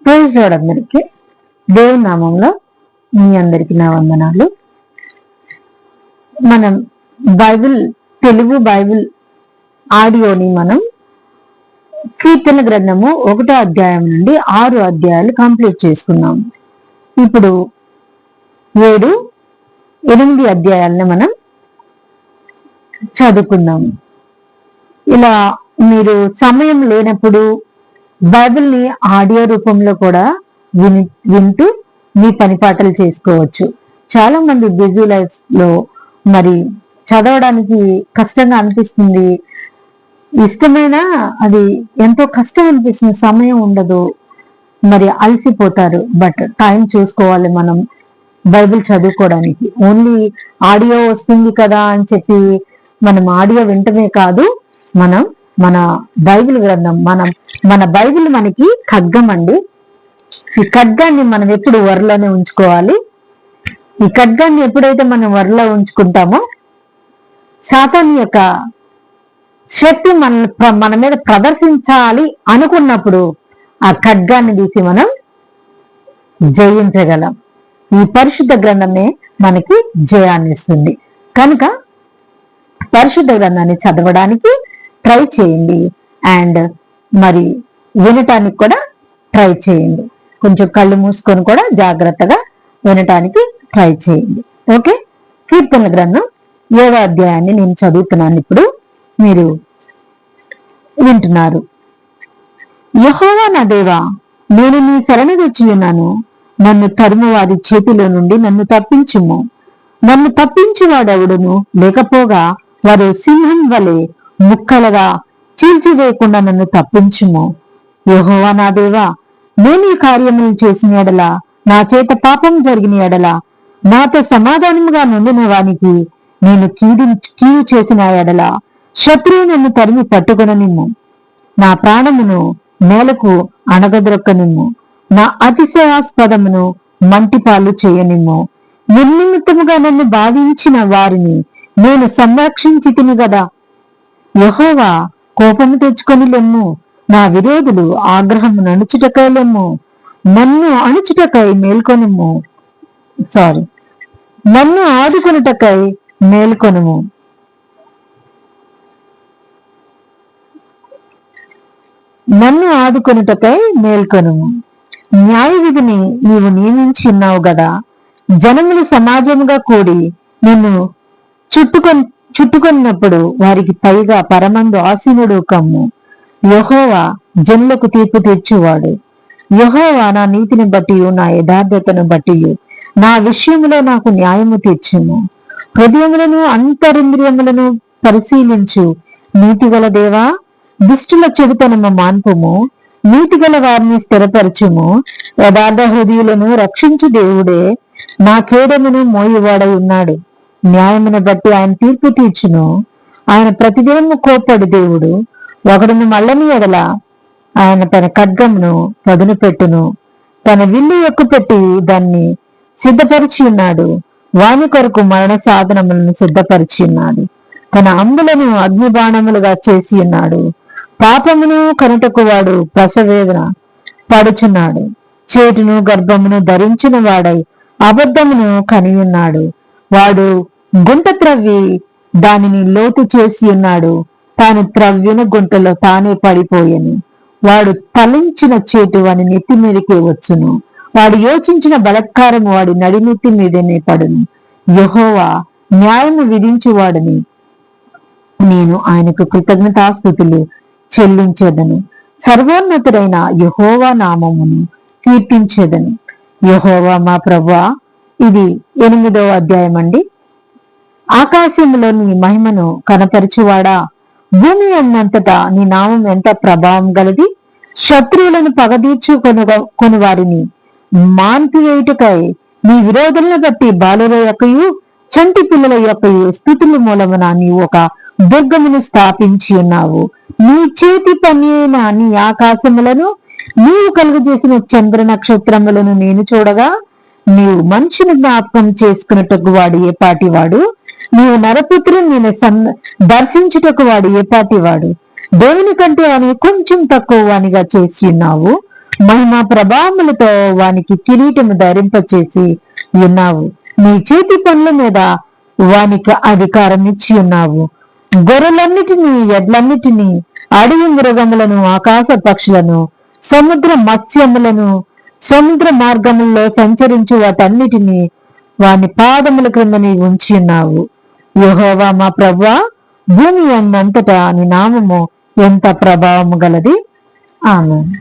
Praise lord అందరికీ దేవుని నామంలో మీ అందరికి నా వందనాలు. మనం తెలుగు బైబిల్ ఆడియోని మనం కీర్తన గ్రంథము 1వ అధ్యాయం నుండి 6 అధ్యాయాలు కంప్లీట్ చేసుకున్నాము. ఇప్పుడు 7, 8 అధ్యాయాలను మనం చదువుకుందాము. ఇలా మీరు సమయం లేనప్పుడు బైబిల్ని ఆడియో రూపంలో కూడా వింటూ మీ పనిపాటలు చేసుకోవచ్చు. చాలా మంది బిజీ లైఫ్స్ లో మరి చదవడానికి కష్టంగా అనిపిస్తుంది, ఇష్టమైన అది ఎంతో కష్టం అనిపిస్తుంది, సమయం ఉండదు, మరి అలసిపోతారు. బట్ టైం చూసుకోవాలి మనం బైబిల్ చదువుకోవడానికి. ఓన్లీ ఆడియో వస్తుంది కదా అని చెప్పి మనం ఆడియో వింటమే కాదు, మనం మన బైబిల్ గ్రంథం మన బైబిల్ మనకి ఖడ్గం అండి. ఈ ఖడ్గాన్ని మనం ఎప్పుడు వరలోనే ఉంచుకోవాలి. ఈ ఖడ్గాన్ని ఎప్పుడైతే మనం వరలో ఉంచుకుంటామో సాతాను యొక్క శక్తి మన మీద ప్రదర్శించాలి అనుకున్నప్పుడు ఆ ఖడ్గాన్ని తీసి మనం జయించగలం. ఈ పరిశుద్ధ గ్రంథమే మనకి జయాన్ని ఇస్తుంది. కనుక పరిశుద్ధ గ్రంథాన్ని చదవడానికి ట్రై చేయండి అండ్ మరి వినటానికి కూడా ట్రై చేయండి. కొంచెం కళ్ళు మూసుకొని కూడా జాగ్రత్తగా వినటానికి ట్రై చేయండి. ఓకే, కీర్తనల గ్రంథం 7వ అధ్యాయాన్ని నేను చదువుతున్నాను. ఇప్పుడు మీరు వింటున్నారు. యెహోవా నా దేవా, నేను నీ శరణుజొచ్చి ఉన్నాను. నన్ను తరుము వారి చేతిలో నుండి నన్ను తప్పించుము. నన్ను తప్పించువాడెవడును లేకపోగా వారు సింహం వలె ముక్కలుగా చీల్చివేయకుండా నన్ను తప్పించుము. యెహోవా నా దేవా, నేను ఈ కార్యములు చేసిన ఎడల, నా చేత పాపం జరిగిన ఎడల, నాతో సమాధానముగా నుండిన వానికి నేను కీడు చేసిన ఎడల, శత్రువు నన్ను తరిమి పట్టుకొననిమ్ము. నా ప్రాణమును నేలకు అణగద్రొక్కనిమ్ము. నా అతిశయాస్పదమును మంటిపాలు చేయనిమ్ము. నిర్నిమిత్తముగా నన్ను బాధించిన వారిని నేను సంరక్షించితిని గదా. యెహోవా, కోపము తెచ్చుకొని లెమ్ము. నా విరోధులు ఆగ్రహము అణుచుటకై లెమ్ము. నన్ను అణుచుటకై మేల్కొనుము. నన్ను ఆదుకొనుటకై మేల్కొనుము. నన్ను ఆదుకొనుటకై మేల్కొనుము. న్యాయ విధిని నీవు నియమించి ఉన్నావు గదా. జనములు సమాజముగా కూడి నిన్ను చుట్టుకొన్నప్పుడు వారికి పైగా పరమందు ఆసీనుడు కమ్ము. యెహోవా జనులకు తీర్పు తీర్చువాడు. యెహోవా నా నీతిని బట్టి, నా యథార్థతను బట్టి నా విషయములో నాకు న్యాయము తీర్చుము. హృదయములను అంతరింద్రియములను పరిశీలించు నీతిగల దేవా. దుష్టుల చెడుతనము మాన్పుము. నీతిగల వారిని స్థిరపరచుము. యథార్థ హృదయులను రక్షించు దేవుడే నా కేడమును మోయువాడై ఉన్నాడు. న్యాయమును బట్టి ఆయన తీర్పు తీర్చును. ఆయన ప్రతిదినము కోప్పడు దేవుడు. ఒకడును మల్లని ఎడల ఆయన తన ఖడ్గమును పదును పెట్టును. తన విల్లు ఎక్కుపెట్టి దాన్ని సిద్ధపరిచి ఉన్నాడు. వాని కొరకు మరణ సాధనములను సిద్ధపరిచి ఉన్నాడు. తన అంబులను అగ్నిబాణములుగా చేసి ఉన్నాడు. పాపమును కనుటకు వాడు ప్రసవేదన పడుచున్నాడు. చేటును గర్భమును ధరించిన వాడై అబద్ధమును కనియున్నాడు. వాడు గుంట త్రవ్వి దానిని లోతు చేసి ఉన్నాడు. తాను త్రవ్విన గుంటలో తానే పడిపోయెను. వాడు తలించిన చేటు వాని నెత్తి మీదకే వచ్చును. వాడు యోచించిన బలత్కారము వాడి నడినెత్తి మీదనే పడును. యెహోవా న్యాయము విధించువాడని నేను ఆయనకు కృతజ్ఞతాస్తుతులు చెల్లించేదను. సర్వోన్నతుడైన యెహోవా నామమును కీర్తించేదను. యెహోవా మా ప్రభువా. ఇది 8వ అధ్యాయం అండి. ఆకాశములో నీ మహిమను కనపరచువాడా. భూమి అన్నంతటా నీ నామం ఎంత ప్రభావం గలది. శత్రువులను పగదీర్చుకొని వారిని మాన్పివేయుటకై నీ విరోధులను బట్టి బాలుల యొక్కయు చంటి పిల్లల యొక్కయు స్థుతుల మూలమున నీవు ఒక దుర్గమును స్థాపించి ఉన్నావు. నీ చేతి పని అయిన నీ ఆకాశములను నీవు కలుగజేసిన చంద్ర నక్షత్రములను నేను చూడగా, నీవు మనుషుని జ్ఞాపకం చేసుకున్నట్టుకు వాడు ఏ పాటివాడు. నీవు నరపుత్రుని నేను దర్శించుటకు వాడు ఏ పాటివాడు. దేవుని కంటే అని కొంచెం తక్కువ వానిగా చేసి ఉన్నావు. మహిమా ప్రభావములతో వానికి కిరీటము ధరింపచేసి ఉన్నావు. నీ చేతి పనుల మీద వానికి అధికారం ఇచ్చి ఉన్నావు. గొర్రెలన్నిటినీ, ఎడ్లన్నిటినీ, అడవి మృగములను, ఆకాశ పక్షులను, సముద్ర మత్స్యములను, సముద్ర మార్గముల్లో సంచరించు వాటన్నిటినీ వాని పాదముల క్రింద నీవు ఉంచి ఉన్నావు. యెహోవా మా ప్రభువా, భూమి అంతటా నీ నామము ఎంత ప్రభావము గలది. ఆమేన్.